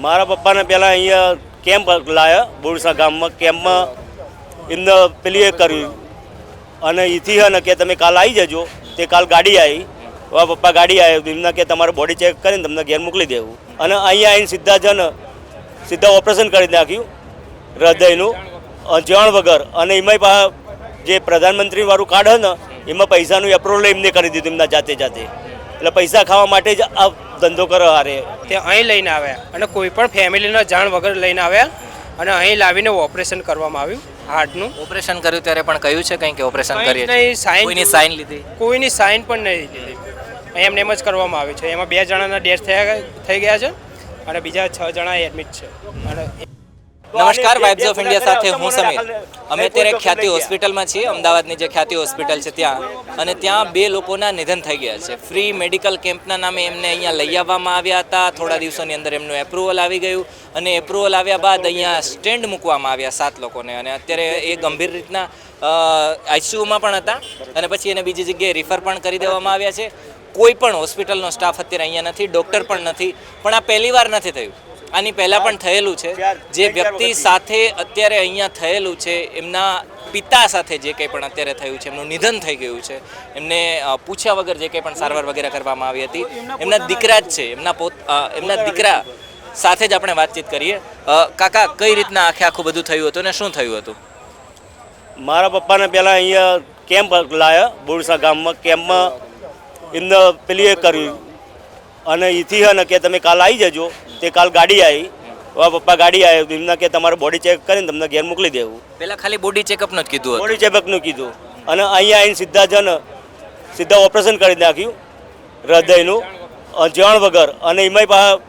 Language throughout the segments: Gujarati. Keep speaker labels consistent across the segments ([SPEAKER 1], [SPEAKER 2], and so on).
[SPEAKER 1] મારા પપ્પાને પહેલાં અહીંયા કેમ્પ લાવ્યા બોરસા ગામમાં. કેમ્પમાં એમને પેલી એ કર્યું અને એથી હે ને કે તમે કાલ આવી જજો. તે કાલ ગાડી આવી, મારા પપ્પા ગાડી આવી, એમને કે તમારે બોડી ચેક કરીને તમને ઘેર મોકલી દેવું. અને અહીંયા આવીને સીધા ઓપરેશન કરી નાખ્યું હૃદયનું જાણ વગર. અને એમાંય પાછા જે પ્રધાનમંત્રીવાળું કાર્ડ હે ને એમાં પૈસાનું એપ્રુવલ એમને કરી દીધું એમના જાતે. એટલે પૈસા ખાવા માટે જ આ ધંધો કરો હારે.
[SPEAKER 2] તે અહીં લઈને આવ્યા અને કોઈ પણ ફેમિલીના જાણ વગર લઈને આવ્યા અને અહીં લાવીને ઓપરેશન કરવામાં આવ્યું હાર્ટનું.
[SPEAKER 3] ઓપરેશન કર્યું ત્યારે પણ કહ્યું છે કંઈ કે ઓપરેશન કરીએ કોઈની સાઇન લીધી?
[SPEAKER 2] કોઈની સાઇન પણ નહીં લીધી. એમને એમ જ કરવામાં આવ્યું છે. એમાં 2 જણાના ડેથ થઈ ગયા છે અને બીજા 6 જણા એડમિટ છે. અને
[SPEAKER 3] નમસ્કાર, વાઇબ્સ ઓફ ઇન્ડિયા સાથે હું સમીર. અમે અત્યારે ખ્યાતિ હોસ્પિટલમાં છીએ, અમદાવાદની જે ખ્યાતિ હોસ્પિટલ છે ત્યાં. અને ત્યાં 2 લોકોના નિધન થઈ ગયા છે. ફ્રી મેડિકલ કેમ્પના નામે એમને અહીંયા લઈ આવવામાં આવ્યા હતા. થોડા દિવસોની અંદર એમનું એપ્રુવલ આવી ગયું અને એપ્રુવલ આવ્યા બાદ અહીંયા સ્ટેન્ડ મૂકવામાં આવ્યા 7 લોકોને. અને અત્યારે એ ગંભીર રીતના આઈસીયુમાં પણ હતા અને પછી એને બીજી જગ્યાએ રિફર પણ કરી દેવામાં આવ્યા છે. કોઈ પણ હોસ્પિટલનો સ્ટાફ અત્યારે અહીંયા નથી, ડૉક્ટર પણ નથી. પણ આ પહેલી વાર નથી થયું, આની પહેલાં પણ થયેલું છે. જે વ્યક્તિ સાથે અત્યારે અહીંયા થયેલું છે એમના પિતા સાથે જે કંઈ પણ અત્યારે થયું છે, એમનું નિધન થઈ ગયું છે. એમને પૂછ્યા વગર જે કંઈ પણ સારવાર વગેરે કરવામાં આવી હતી. એમના દીકરા જ છે, એમના દીકરા સાથે જ આપણે વાતચીત કરીએ. કાકા, કઈ રીતના આખું બધું થયું હતું અને શું થયું હતું?
[SPEAKER 1] મારા પપ્પાને પહેલાં અહીંયા કેમ્પ લાવ્યા બોરસા ગામમાં. કેમ્પમાં એમને પેલી એ કર્યું અને એથી હે ને કે તમે કાલ આવી જજો. તે કાલ ગાડી આવી, મારા પપ્પા ગાડી આવી, એમને કે તમારે બોડી ચેક કરીને તમને ઘેર મોકલી દેવું.
[SPEAKER 3] પહેલાં ખાલી બોડી ચેકઅપનું જ કીધું?
[SPEAKER 1] બોડી ચેકઅપનું કીધું. અને અહીંયા આવીને સીધા ઓપરેશન કરી નાખ્યું હૃદયનું જાણ વગર. અને એમાંય પાછા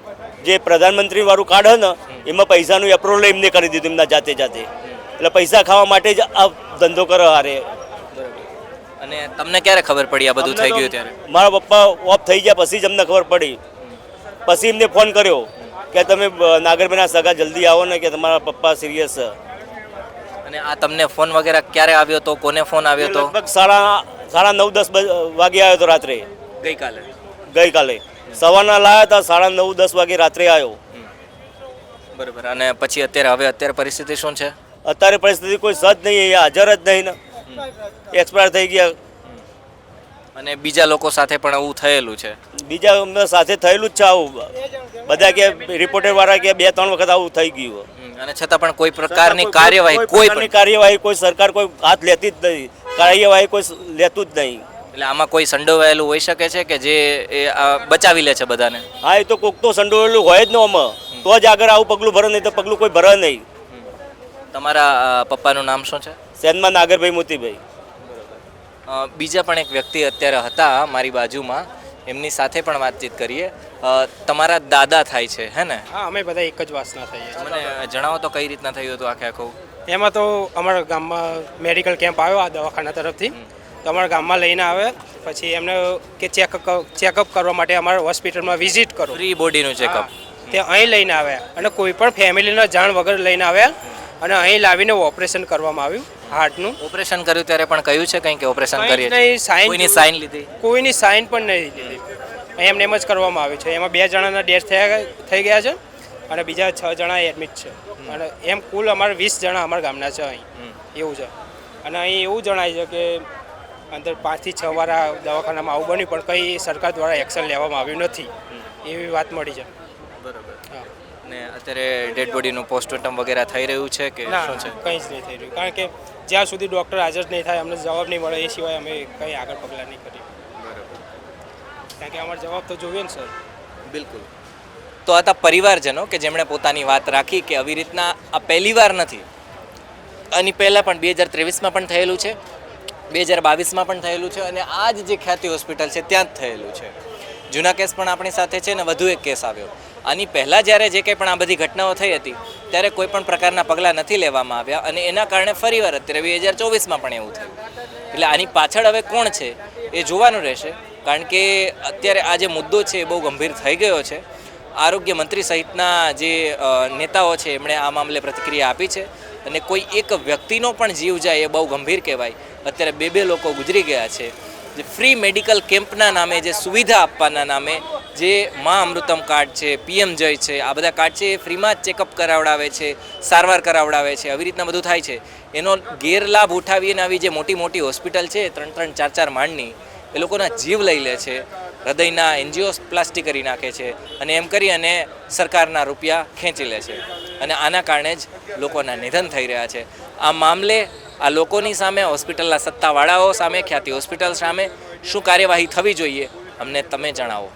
[SPEAKER 1] જે પ્રધાનમંત્રીવાળું કાર્ડ હે ને એમાં પૈસાનું એપ્રુવલ એમને કરી દીધું એમના જાતે. એટલે પૈસા ખાવા માટે જ આ ધંધો કરો હારે.
[SPEAKER 3] અને તમને ક્યારે ખબર પડી આ બધું થઈ ગયું ત્યારે?
[SPEAKER 1] મારા પપ્પા ઓફ થઈ ગયા પછી જ અમને ખબર પડી. પછી એમને ફોન કર્યો કે તમે નાગરભાઈના સગા જલ્દી આવો ને કે તમારા પપ્પા સિરિયસ છે.
[SPEAKER 3] અને આ તમને ફોન વગેરે ક્યારે આવ્યો તો? કોને ફોન આવ્યો તો?
[SPEAKER 1] લગભગ 9:30-10 વાગે આવ્યો હતો રાત્રે. ગઈકાલે સવારના લાવ્યા હતા, 9:30-10 વાગે રાત્રે આવ્યો.
[SPEAKER 3] બરાબર. અને પછી અત્યારે પરિસ્થિતિ શું છે?
[SPEAKER 1] અત્યારે પરિસ્થિતિ કોઈ સજ નહીં, અહીંયા હાજર જ નહીં ને, એક્સપાયર થઈ ગયા.
[SPEAKER 3] અને બીજા લોકો સાથે પણ આવું થયેલું છે?
[SPEAKER 1] બીજા સાથે થયેલું જ છે આવું. બધા કે રિપોર્ટર વાળા કે 2-3 વખત આવું થઈ ગયું.
[SPEAKER 3] અને છતાં પણ કોઈ પ્રકારની કાર્યવાહી
[SPEAKER 1] કોઈ સરકાર કોઈ હાથ લેતી જ નહીં. કાર્યવાહી કોઈ લેતું જ નહીં.
[SPEAKER 3] એટલે આમાં કોઈ સંડોવાયેલું હોઈ શકે છે કે જે બચાવી લે છે બધાને?
[SPEAKER 1] હા, એ તો કોક તો સંડોવાયેલું હોય જ ને આમાં, તો જ આગળ આવું પગલું ભરે, નહીં તો પગલું કોઈ ભરે નહીં.
[SPEAKER 3] તમારા પપ્પાનું નામ શું છે?
[SPEAKER 1] સેનમાં નાગરભાઈ મોતીભાઈ.
[SPEAKER 3] બીજા પણ એક વ્યક્તિ અત્યારે હતા મારી બાજુમાં, એમની સાથે પણ વાતચીત કરીએ. તમારા દાદા થાય છે, હે ને?
[SPEAKER 2] હા, અમે બધા એક જ વાસના થઈએ.
[SPEAKER 3] મને જણાવો તો કઈ રીતના થયું હતું આખું?
[SPEAKER 2] એમાં તો અમારા ગામમાં મેડિકલ કેમ્પ આવ્યો આ દવાખાના તરફથી. તો અમારા ગામમાં લઈને આવ્યા. પછી એમને કે ચેકઅપ કરવા માટે અમારા હોસ્પિટલમાં વિઝિટ કરો,
[SPEAKER 3] ફ્રી બોડીનું ચેકઅપ.
[SPEAKER 2] તે અહીં લઈને આવ્યા અને કોઈ પણ ફેમિલીના જાણ વગર લઈને આવ્યા અને અહીં લાવીને ઓપરેશન કરવામાં આવ્યું હાર્ટનું.
[SPEAKER 3] ઓપરેશન કર્યું ત્યારે પણ કહ્યું છે કંઈ કે ઓપરેશન કરીએ? કોઈની સાઇન લીધી?
[SPEAKER 2] કોઈની સાઇન પણ નહીં લીધી. એમને એમ જ કરવામાં આવ્યું છે. એમાં 2 જણાના ડેથ થઈ ગયા છે અને બીજા 6 જણા એડમિટ છે. અને એમ કુલ અમારે 20 જણા અમારા ગામના છે અહીં, એવું છે. અને અહીં એવું જણાય છે કે અંદર 5 થી 6 વાર દવાખાનામાં આવું બન્યું પણ કંઈ સરકાર દ્વારા એક્શન લેવામાં આવ્યું નથી, એવી વાત મળી છે.
[SPEAKER 3] બરાબર. ને અત્યારે ડેડ બોડીનું પોસ્ટમોર્ટમ વગેરે થઈ રહ્યું છે કે શું છે?
[SPEAKER 2] કંઈ જ નહીં થઈ રહ્યું, કારણ કે જ્યાં સુધી ડૉક્ટર હાજર નહીં થાય અમને જવાબ નહીં મળે એ સિવાય અમે કંઈ આગળ પગલાં નહીં કરીએ. કારણ કે અમારો જવાબ તો જોઈએ ને સર.
[SPEAKER 3] બિલકુલ. તો આ પરિવારજનો કે જેમણે પોતાની વાત રાખી કે આવી રીતના આ પહેલી વાર નથી, આની પહેલાં પણ 2023માં પણ થયેલું છે, 2022માં પણ થયેલું છે અને આ જ જે ખ્યાતિ હોસ્પિટલ છે ત્યાં જ થયેલું છે. જૂના કેસ પણ આપણી સાથે છે ને વધુ એક કેસ આવ્યો. આની પહેલાં જ્યારે જે કંઈ પણ આ બધી ઘટનાઓ થઈ હતી ત્યારે કોઈ પણ પ્રકારના પગલાં નથી લેવામાં આવ્યા અને એના કારણે ફરીવાર અત્યારે 2024માં પણ એવું થયું. એટલે આની પાછળ હવે કોણ છે એ જોવાનું રહેશે, કારણ કે અત્યારે આ જે મુદ્દો છે એ બહુ ગંભીર થઈ ગયો છે. આરોગ્ય મંત્રી સહિતના જે નેતાઓ છે એમણે આ મામલે પ્રતિક્રિયા આપી છે અને કોઈ એક વ્યક્તિનો પણ જીવ જાય એ બહુ ગંભીર કહેવાય. અત્યારે 2 લોકો ગુજરી ગયા છે. જે ફ્રી મેડિકલ કેમ્પના નામે, જે સુવિધા આપવાના નામે જે મા અમૃતમ કાર્ડ છે, PM જય છે, આ બધા કાર્ડ છે એ ફ્રીમાં જ ચેકઅપ કરાવડાવે છે, સારવાર કરાવડાવે છે, આવી રીતના બધું થાય છે. એનો ગેરલાભ ઉઠાવીને આવી જે મોટી મોટી હોસ્પિટલ છે 3-3, 4-4 માળની, એ લોકોના જીવ લઈ લે છે, હૃદયના એન્જિયોપ્લાસ્ટી કરી નાખે છે અને એમ કરી અને સરકારના રૂપિયા ખેંચી લે છે અને આના કારણે જ લોકોના નિધન થઈ રહ્યા છે. આ મામલે આ લોકોની સામે, હોસ્પિટલના સત્તાવાળાઓ સામે, ખ્યાતિ હોસ્પિટલ સામે શું કાર્યવાહી થવી જોઈએ અમને તમે જણાવો.